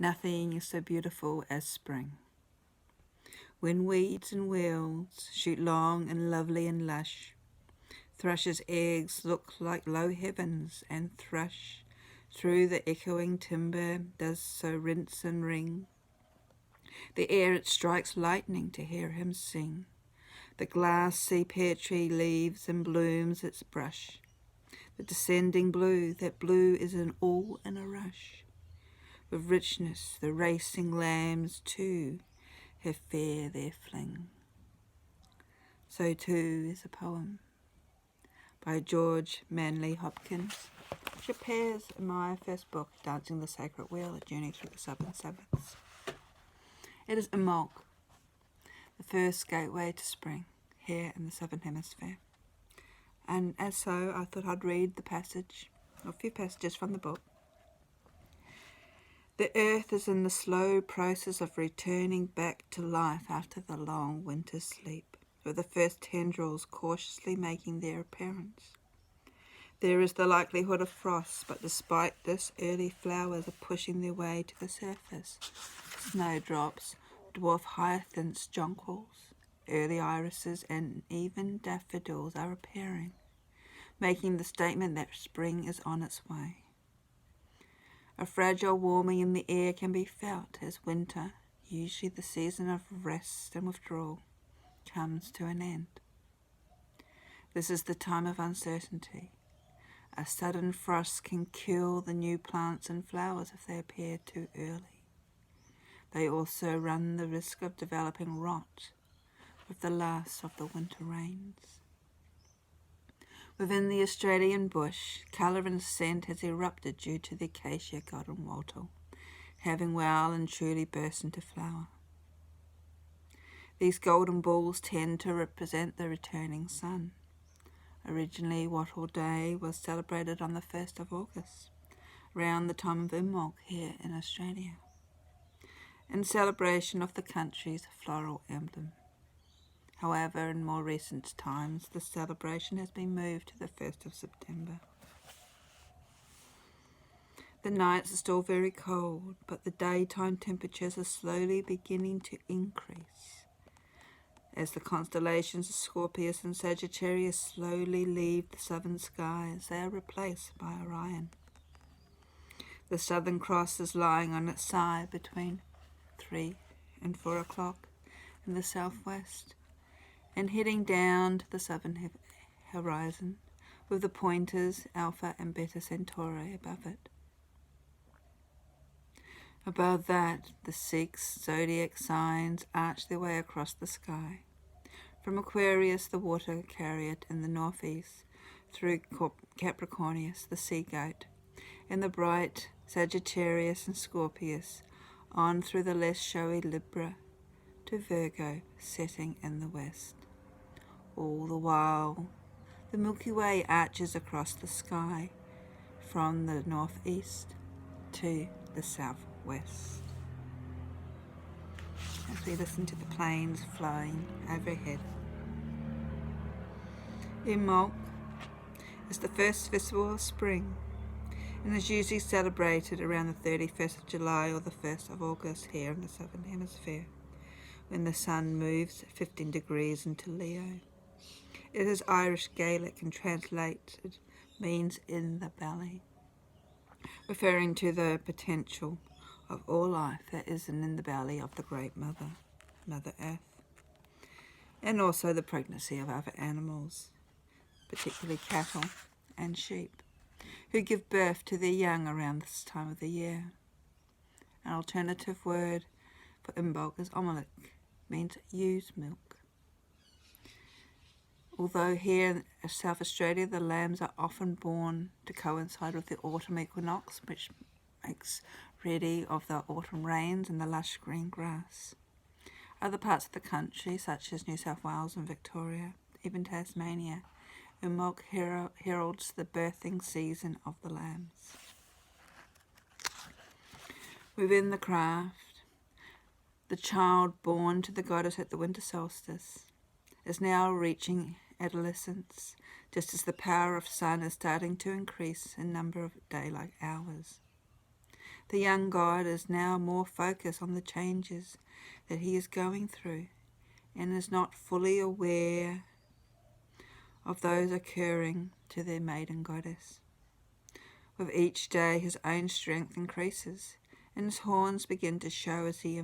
Nothing is so beautiful as spring, when weeds and wheels shoot long and lovely and lush. Thrush's eggs look like low heavens, and thrush through the echoing timber does so rinse and ring. The air it strikes lightning to hear him sing. The glassy peartree leaves and blooms its brush. The descending blue, that blue is an all in a rush. With richness the racing lambs too have fair their fling. So too is a poem by George Manley Hopkins, which appears in my first book, Dancing the Sacred Wheel, A Journey Through the Southern Sabbaths. It is Imbolc, the first gateway to spring here in the Southern Hemisphere. And as so, I thought I'd read the passage, or a few passages from the book. The earth is in the slow process of returning back to life after the long winter sleep, with the first tendrils cautiously making their appearance. There is the likelihood of frost, but despite this, early flowers are pushing their way to the surface. Snowdrops, dwarf hyacinths, jonquils, early irises, and even daffodils are appearing, making the statement that spring is on its way. A fragile warming in the air can be felt as winter, usually the season of rest and withdrawal, comes to an end. This is the time of uncertainty. A sudden frost can kill the new plants and flowers if they appear too early. They also run the risk of developing rot with the last of the winter rains. Within the Australian bush, colour and scent has erupted due to the acacia golden wattle, having well and truly burst into flower. These golden balls tend to represent the returning sun. Originally, Wattle Day was celebrated on the 1st of August, around the time of Imbolc here in Australia, in celebration of the country's floral emblem. However, in more recent times, the celebration has been moved to the 1st of September. The nights are still very cold, but the daytime temperatures are slowly beginning to increase. As the constellations of Scorpius and Sagittarius slowly leave the southern skies, they are replaced by Orion. The Southern Cross is lying on its side between 3 and 4 o'clock in the southwest, and heading down to the southern horizon, with the pointers Alpha and Beta Centauri above it. Above that, the 6 zodiac signs arch their way across the sky. From Aquarius, the water chariot in the northeast, through Capricornus, the sea goat, and the bright Sagittarius and Scorpius, on through the less showy Libra, to Virgo, setting in the west. All the while, the Milky Way arches across the sky from the northeast to the southwest. As we listen to the planes flying overhead. Imbolc is the first festival of spring and is usually celebrated around the 31st of July or the 1st of August here in the Southern Hemisphere, when the sun moves 15 degrees into Leo. It is Irish Gaelic and translated means in the belly, referring to the potential of all life that is in the belly of the Great Mother, Mother Earth, and also the pregnancy of other animals, particularly cattle and sheep, who give birth to their young around this time of the year. An alternative word for Imbolc is omelic, means ewe's milk. Although here in South Australia the lambs are often born to coincide with the autumn equinox, which makes ready of the autumn rains and the lush green grass. Other parts of the country, such as New South Wales and Victoria, even Tasmania, Imbolc heralds the birthing season of the lambs. Within the craft, the child born to the goddess at the winter solstice is now reaching adolescence, just as the power of sun is starting to increase in number of daylight hours. The young god is now more focused on the changes that he is going through and is not fully aware of those occurring to their maiden goddess. With each day his own strength increases and his horns begin to show as he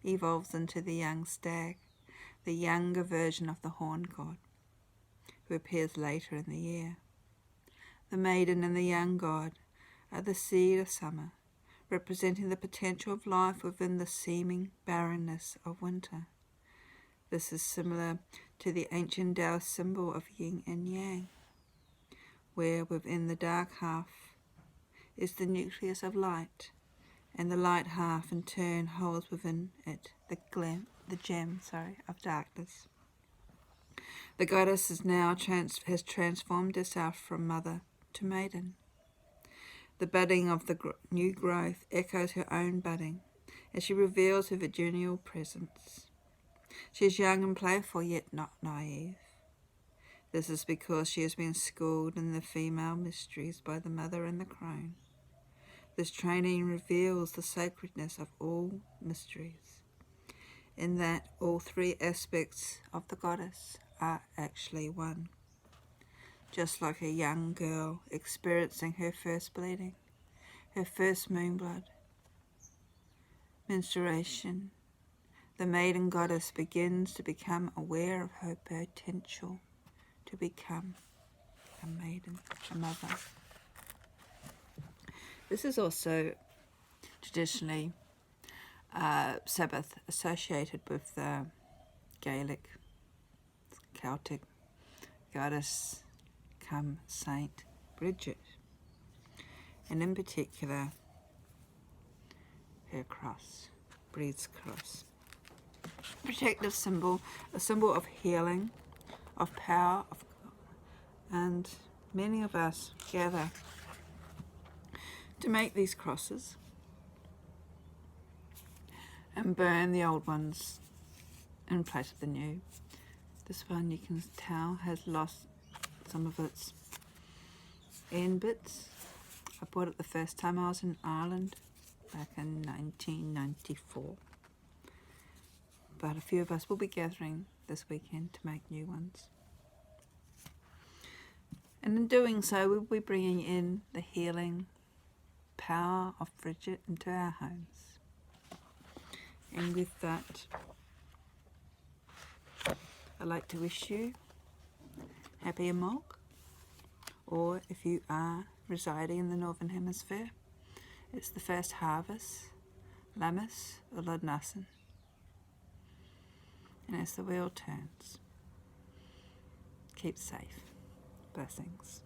evolves into the young stag, the younger version of the horn god, who appears later in the year. The maiden and the young god are the seed of summer, representing the potential of life within the seeming barrenness of winter. This is similar to the ancient Taoist symbol of yin and yang, where within the dark half is the nucleus of light, and the light half in turn holds within it the gem of darkness. The goddess is now has transformed herself from mother to maiden. The budding of the new growth echoes her own budding as she reveals her virginal presence. She is young and playful, yet not naive. This is because she has been schooled in the female mysteries by the mother and the crone. This training reveals the sacredness of all mysteries, in that all three aspects of the goddess are actually one. Just like a young girl experiencing her first bleeding, her first moon blood, menstruation, the maiden goddess begins to become aware of her potential to become a maiden, a mother. This is also traditionally Sabbath associated with the Gaelic, Celtic goddess come Saint Bridget, and in particular her cross, Breed's cross. Protective symbol, a symbol of healing, of power, and many of us gather to make these crosses and burn the old ones in place of the new. This one, you can tell, has lost some of its end bits. I bought it the first time I was in Ireland back in 1994. But a few of us will be gathering this weekend to make new ones. And in doing so, we'll be bringing in the healing power of Bridget into our homes. And with that, I'd like to wish you happy Imbolc, or if you are residing in the Northern Hemisphere, it's the first harvest, Lammas or Lodnasan. And as the wheel turns, keep safe. Blessings.